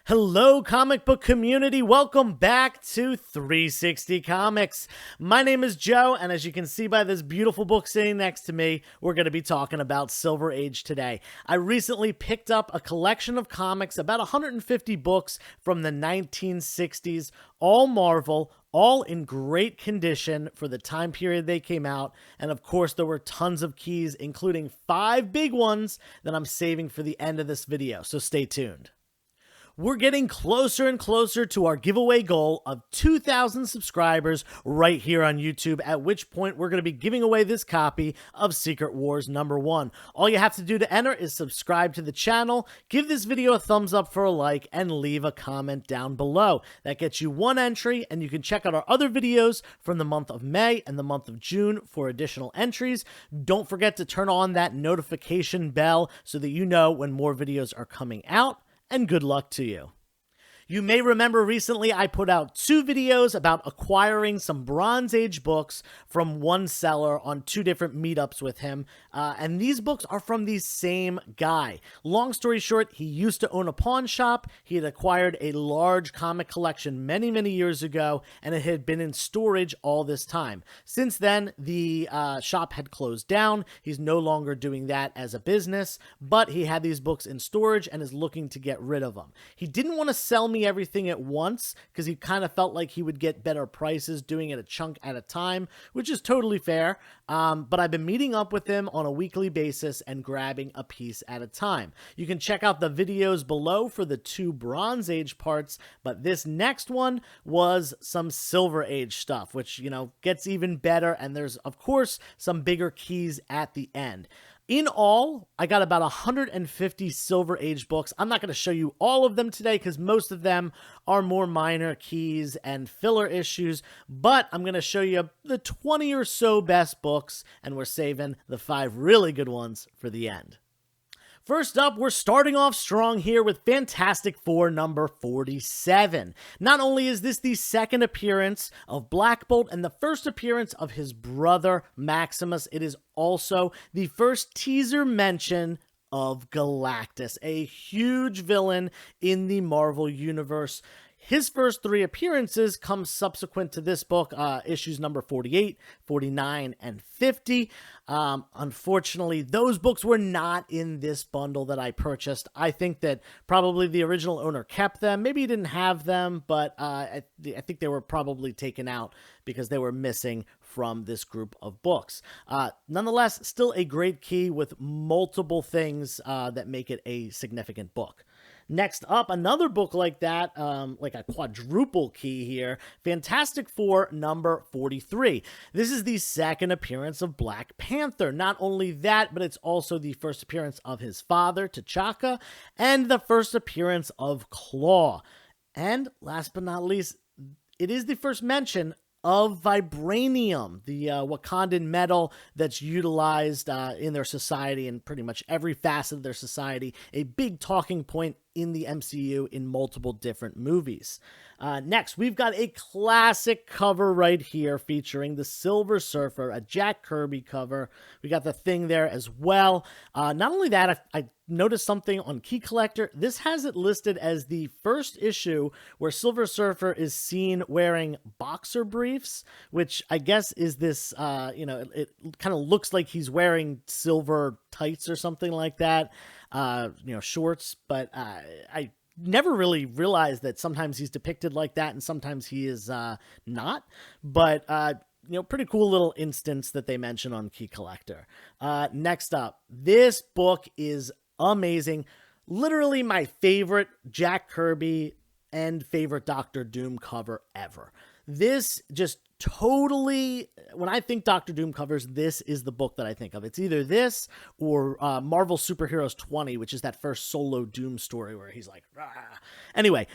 Hello, comic book community. Welcome back to 360 Comics. My name is Joe, and as you can see by this beautiful book sitting next to me, we're going to be talking about Silver Age today. I recently picked up a collection of comics, about 150 books from the 1960s, all Marvel, all in great condition for the time period they came out. And of course, there were tons of keys, including 5 big ones that I'm saving for the end of this video, so stay tuned. We're getting closer and closer to our giveaway goal of 2,000 subscribers right here on YouTube, at which point we're going to be giving away this copy of Secret Wars #1. All you have to do to enter is subscribe to the channel, give this video a thumbs up for a like, and leave a comment down below. That gets you one entry, and you can check out our other videos from the month of May and the month of June for additional entries. Don't forget to turn on that notification bell so that you know when more videos are coming out. And good luck to you. You may remember recently I put out 2 videos about acquiring some Bronze Age books from one seller on 2 different meetups with him, and these books are from the same guy. Long story short, he used to own a pawn shop. He had acquired a large comic collection many years ago, and it had been in storage all this time. Since then, the shop had closed down. He's no longer doing that as a business, but he had these books in storage and is looking to get rid of them. He didn't want to sell me everything at once because he kind of felt like he would get better prices doing it a chunk at a time, which is totally fair. But I've been meeting up with him on a weekly basis and grabbing a piece at a time. You can check out the videos below for the 2 Bronze Age parts, but this next one was some Silver Age stuff, which, you know, gets even better, and there's, of course, some bigger keys at the end. In all, I got about 150 Silver Age books. I'm not going to show you all of them today because most of them are more minor keys and filler issues, but I'm going to show you the 20 or so best books, and we're saving the 5 really good ones for the end. First up, we're starting off strong here with Fantastic Four number 47. Not only is this the second appearance of Black Bolt and the first appearance of his brother Maximus, it is also the first teaser mention of Galactus, a huge villain in the Marvel Universe. His first 3 appearances come subsequent to this book, issues number 48, 49, and 50. Unfortunately, those books were not in this bundle that I purchased. I think that probably the original owner kept them. Maybe he didn't have them, but I think they were probably taken out because they were missing from this group of books. Nonetheless, still a great key with multiple things that make it a significant book. Next up, another book like that, like a quadruple key here, Fantastic Four number 43. This is the second appearance of Black Panther. Not only that, but it's also the first appearance of his father, T'Chaka, and the first appearance of Claw. And last but not least, it is the first mention of vibranium, the Wakandan metal that's utilized in their society and pretty much every facet of their society, a big talking point in the MCU in multiple different movies. Next, we've got a classic cover right here featuring the Silver Surfer, a Jack Kirby cover. We got the Thing there as well. Not only that, I noticed something on Key Collector. This has it listed as the first issue where Silver Surfer is seen wearing boxer briefs, which I guess is this, it kind of looks like he's wearing silver tights or something like that. Shorts, but I never really realized that sometimes he's depicted like that and sometimes he is not, but pretty cool little instance that they mention on Key Collector. Next up, this book is amazing. Literally my favorite Jack Kirby and favorite Doctor Doom cover ever. This just totally, when I think Doctor Doom covers, this is the book that I think of. It's either this or Marvel Superheroes 20, which is that first solo Doom story where he's like, rah. Anyway,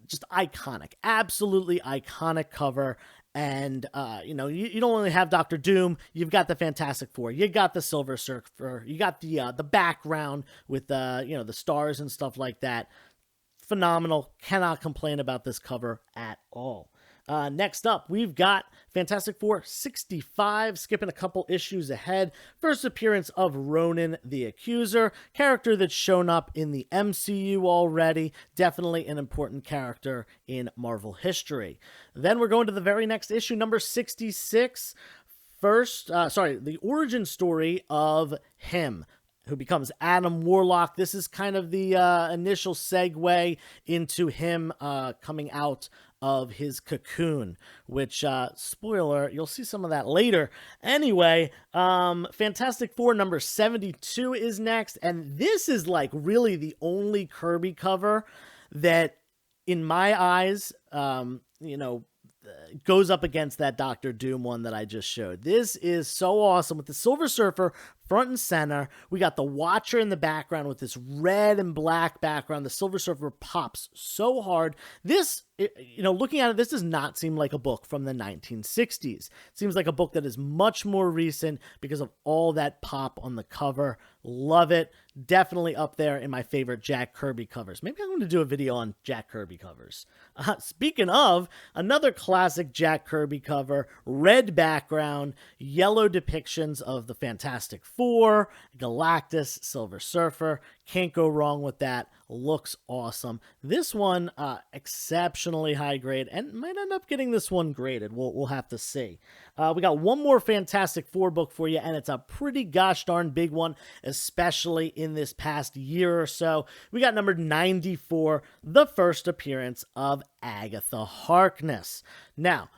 just iconic, absolutely iconic cover. And, you don't only have Doctor Doom, you've got the Fantastic Four, you got the Silver Surfer, you got the background with the stars and stuff like that. Phenomenal. Cannot complain about this cover at all. Next up, we've got Fantastic Four 65, skipping a couple issues ahead. First appearance of Ronan the Accuser, character that's shown up in the MCU already. Definitely an important character in Marvel history. Then we're going to the very next issue, number 66. The origin story of him, who becomes Adam Warlock. This is kind of the initial segue into him coming out of his cocoon, which, spoiler, you'll see some of that later. Anyway, Fantastic Four number 72 is next, and this is like really the only Kirby cover that, in my eyes, goes up against that Doctor Doom one that I just showed. This is so awesome with the Silver Surfer front and center. We got the Watcher in the background with this red and black background. The Silver Surfer pops so hard. This, looking at it, this does not seem like a book from the 1960s. It seems like a book that is much more recent because of all that pop on the cover. Love it. Definitely up there in my favorite Jack Kirby covers. Maybe I'm going to do a video on Jack Kirby covers. Speaking of, another classic Jack Kirby cover, red background, yellow depictions of the Fantastic Four, Galactus, Silver Surfer. Can't go wrong with that. Looks awesome. This one, exceptionally high grade, and might end up getting this one graded. We'll have to see. We got one more Fantastic Four book for you, and it's a pretty gosh darn big one, especially in this past year or so. We got number 94, the first appearance of Agatha Harkness. Now,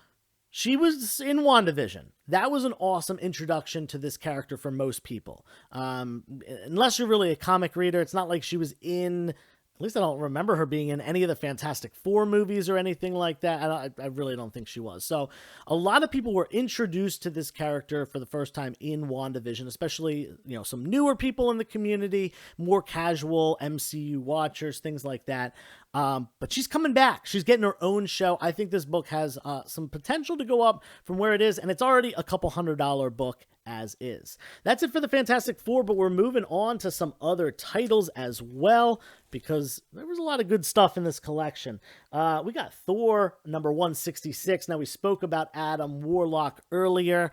she was in WandaVision. That was an awesome introduction to this character for most people. Unless you're really a comic reader, it's not like she was in... At least I don't remember her being in any of the Fantastic Four movies or anything like that. I really don't think she was. So a lot of people were introduced to this character for the first time in WandaVision, especially, some newer people in the community, more casual MCU watchers, things like that. But she's coming back. She's getting her own show. I think this book has some potential to go up from where it is, and it's already a couple $100 book as is. That's it for the Fantastic Four, but we're moving on to some other titles as well, because there was a lot of good stuff in this collection. We got Thor number 166. Now, we spoke about Adam Warlock earlier.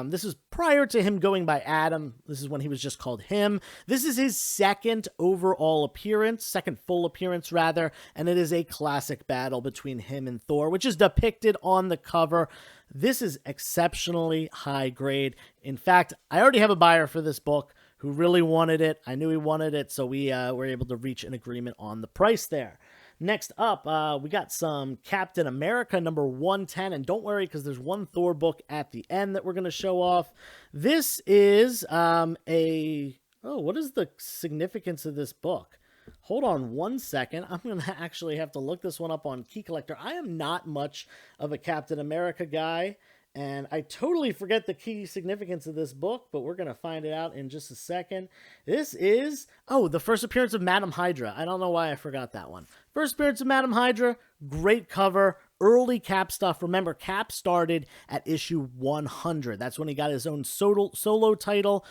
This is prior to him going by Adam. This is when he was just called him. This is his second full appearance rather, and it is a classic battle between him and Thor, which is depicted on the cover. This is exceptionally high grade. In fact, I already have a buyer for this book who really wanted it. I knew he wanted it, so we were able to reach an agreement on the price there. Next up, we got some Captain America number 110, and don't worry, because there's one Thor book at the end that we're going to show off. This is what is the significance of this book? Hold on one second. I'm going to actually have to look this one up on Key Collector. I am not much of a Captain America guy, and I totally forget the key significance of this book, but we're going to find it out in just a second. This is, the first appearance of Madam Hydra. I don't know why I forgot that one. First appearance of Madam Hydra, great cover, early Cap stuff. Remember, Cap started at issue 100. That's when he got his own solo title.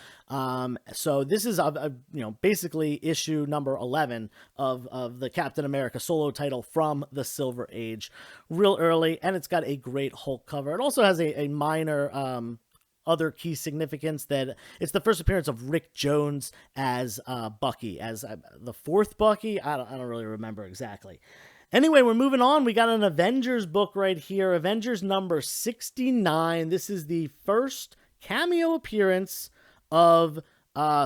So this is basically issue number 11 of the Captain America solo title from the Silver Age, real early, and it's got a great Hulk cover. It also has a minor other key significance that it's the first appearance of Rick Jones as Bucky, as the fourth Bucky. I don't really remember exactly. Anyway, we're moving on. We got an Avengers book right here. Avengers number 69. This is the first cameo appearance of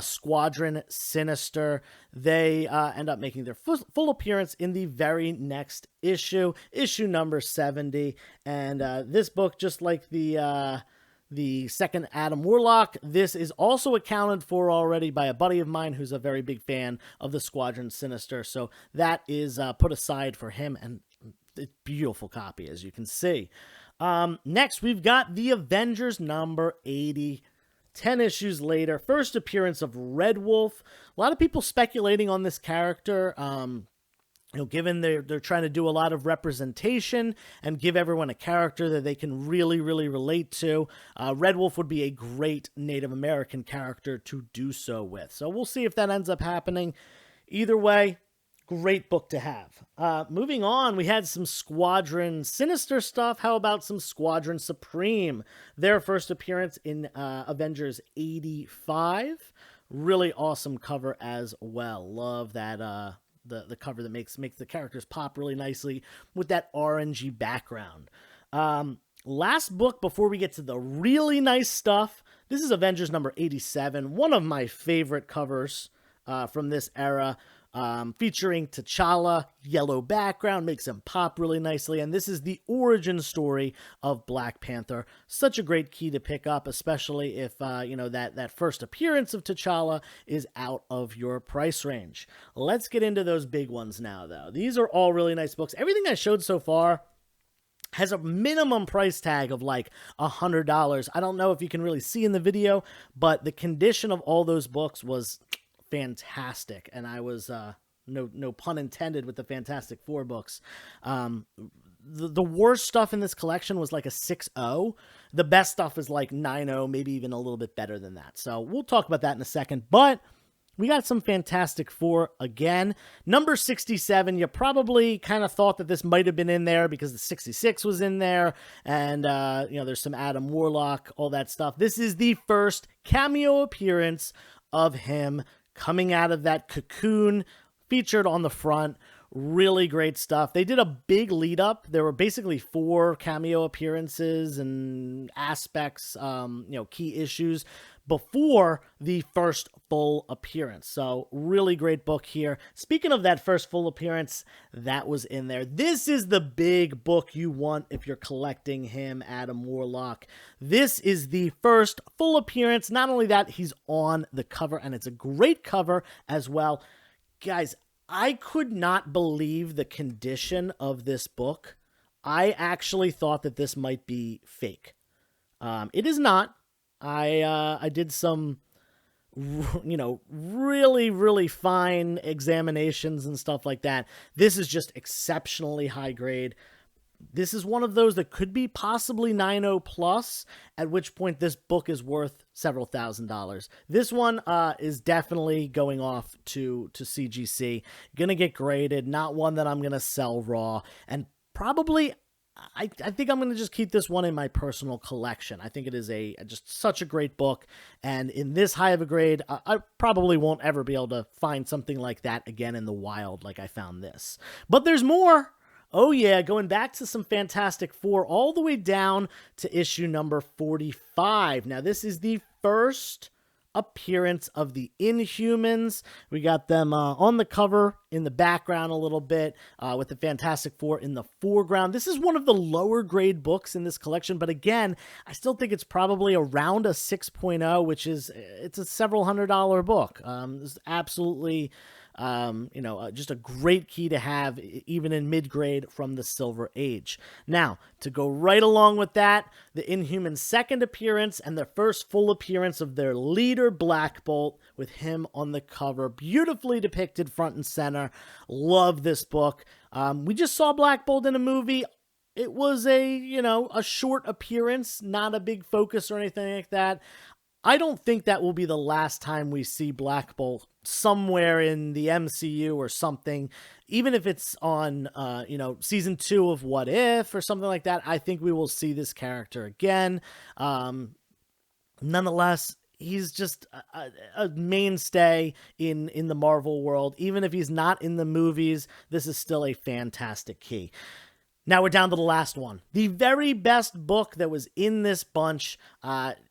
Squadron Sinister. They end up making their full appearance in the very next issue number 70. And this book, just like the second Adam Warlock, this is also accounted for already by a buddy of mine who's a very big fan of the Squadron Sinister. So that is put aside for him, and it's a beautiful copy, as you can see. Next, we've got the Avengers number 80. 10 issues later, first appearance of Red Wolf. A lot of people speculating on this character. Given they're trying to do a lot of representation and give everyone a character that they can really, really relate to, Red Wolf would be a great Native American character to do so with. So we'll see if that ends up happening. Either way, Great book to have. Moving on, we had some Squadron Sinister stuff. How about some Squadron Supreme? Their first appearance in Avengers 85. Really awesome cover as well. Love that the cover that makes the characters pop really nicely with that orangey background. Last book before we get to the really nice stuff. This is Avengers number 87. One of my favorite covers from this era. Featuring T'Challa, yellow background, makes him pop really nicely, and this is the origin story of Black Panther. Such a great key to pick up, especially if, that first appearance of T'Challa is out of your price range. Let's get into those big ones now, though. These are all really nice books. Everything I showed so far has a minimum price tag of like $100. I don't know if you can really see in the video, but the condition of all those books was fantastic, and I was no pun intended with the Fantastic Four books. The worst stuff in this collection was like a 6.0. The best stuff is like 9.0, maybe even a little bit better than that. So we'll talk about that in a second, but we got some Fantastic Four again. Number 67, you probably kind of thought that this might have been in there because the 66 was in there, and there's some Adam Warlock, all that stuff. This is the first cameo appearance of him coming out of that cocoon, featured on the front. Really great stuff. They did a big lead up. There were basically 4 cameo appearances and aspects, key issues before the first full appearance. So really great book here. Speaking of that first full appearance, that was in there. This is the big book you want if you're collecting him, Adam Warlock. This is the first full appearance. Not only that, he's on the cover, and it's a great cover as well. Guys, I could not believe the condition of this book. I actually thought that this might be fake. It is not. I did some, really, really fine examinations and stuff like that. This is just exceptionally high grade. This is one of those that could be possibly 9.0 plus, at which point this book is worth several $1,000s. This one is definitely going off to CGC. Gonna get graded, not one that I'm gonna sell raw, and probably I think I'm going to just keep this one in my personal collection. I think it is just such a great book, and in this high of a grade, I probably won't ever be able to find something like that again in the wild like I found this. But there's more! Oh yeah, going back to some Fantastic Four, all the way down to issue number 45. Now this is the first appearance of the Inhumans. We got them on the cover in the background a little bit, with the Fantastic Four in the foreground. This is one of the lower grade books in this collection, but again, I still think it's probably around a 6.0, which is, it's a several $100 book. It's absolutely just a great key to have, even in mid-grade from the Silver Age. Now, to go right along with that, the Inhumans' second appearance and their first full appearance of their leader, Black Bolt, with him on the cover. Beautifully depicted front and center. Love this book. We just saw Black Bolt in a movie. It was a short appearance, not a big focus or anything like that. I don't think that will be the last time we see Black Bolt somewhere in the MCU or something. Even if it's on, season 2 of What If or something like that, I think we will see this character again. Nonetheless, he's just a mainstay in the Marvel world. Even if he's not in the movies, this is still a fantastic key. Now we're down to the last one. The very best book that was in this bunch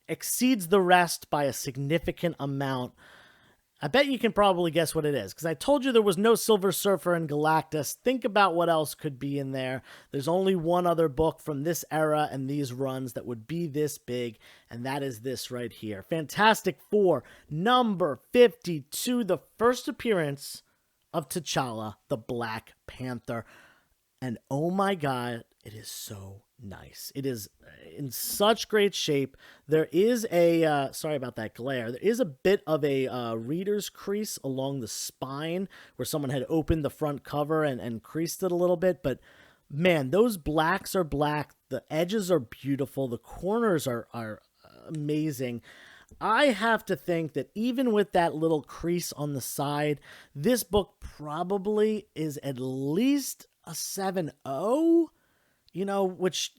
exceeds the rest by a significant amount. I bet you can probably guess what it is, because I told you there was no Silver Surfer in Galactus. Think about what else could be in there. There's only one other book from this era and these runs that would be this big, and that is this right here. Fantastic Four, number 52, the first appearance of T'Challa, the Black Panther. And oh my god, it is so nice. It is in such great shape. There is a, sorry about that glare, there is a bit of a reader's crease along the spine where someone had opened the front cover and creased it a little bit. But man, those blacks are black. The edges are beautiful. The corners are amazing. I have to think that even with that little crease on the side, this book probably is at least a 7.0. Which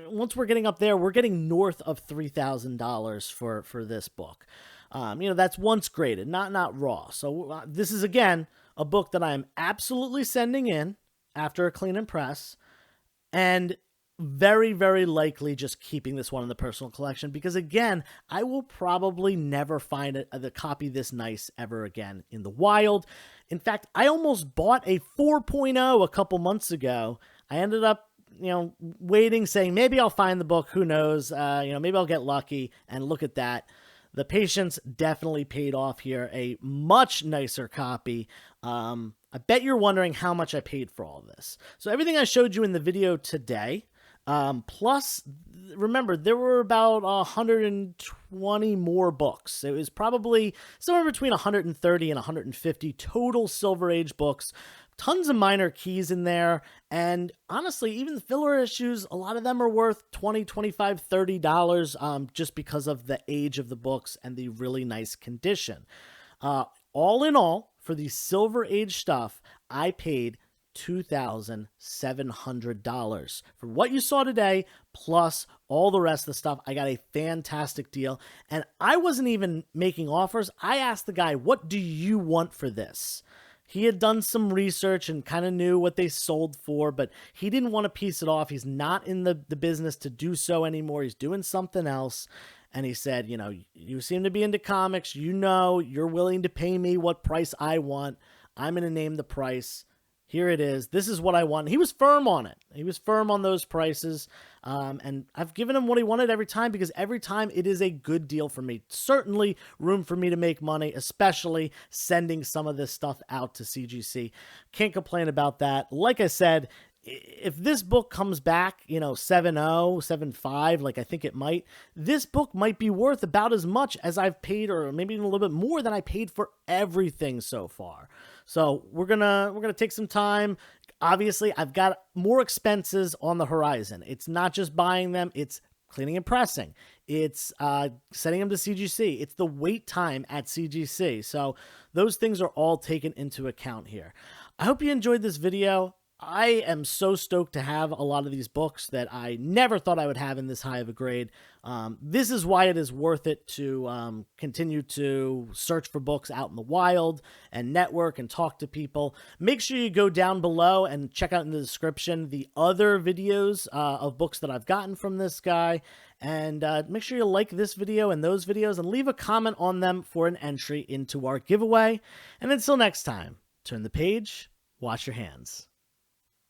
once we're getting up there, we're getting north of $3,000 for this book. That's once graded, not raw. So this is again a book that I am absolutely sending in after a clean and press, and very, very likely just keeping this one in the personal collection because, again, I will probably never find the copy this nice ever again in the wild. In fact, I almost bought a 4.0 a couple months ago. I ended up waiting, saying maybe I'll find the book. Who knows? Maybe I'll get lucky. And look at that. The patience definitely paid off here. A much nicer copy. I bet you're wondering how much I paid for all this. So everything I showed you in the video today, plus, remember, there were about 120 more books. It was probably somewhere between 130 and 150 total Silver Age books. Tons of minor keys in there. And honestly, even the filler issues, a lot of them are worth $20, $25, $30 just because of the age of the books and the really nice condition. All in all, for the Silver Age stuff, I paid $2,700 for what you saw today, plus all the rest of the stuff. I got a fantastic deal, and I wasn't even making offers. I asked the guy, what do you want for this? He had done some research and kind of knew what they sold for, but he didn't want to piece it off. He's not in the business to do so anymore. He's doing something else. And he said, you seem to be into comics. You're willing to pay me what price I want. I'm going to name the price. Here it is. This is what I want. He was firm on it. He was firm on those prices. And I've given him what he wanted every time because every time it is a good deal for me. Certainly room for me to make money, especially sending some of this stuff out to CGC. Can't complain about that. Like I said, if this book comes back, 7.0, 7.5, like I think it might, this book might be worth about as much as I've paid, or maybe even a little bit more than I paid for everything so far. So we're gonna take some time. Obviously, I've got more expenses on the horizon. It's not just buying them, it's cleaning and pressing. It's sending them to CGC. It's the wait time at CGC. So those things are all taken into account here. I hope you enjoyed this video. I am so stoked to have a lot of these books that I never thought I would have in this high of a grade. This is why it is worth it to continue to search for books out in the wild and network and talk to people. Make sure you go down below and check out in the description the other videos of books that I've gotten from this guy. And make sure you like this video and those videos and leave a comment on them for an entry into our giveaway. And until next time, turn the page, wash your hands.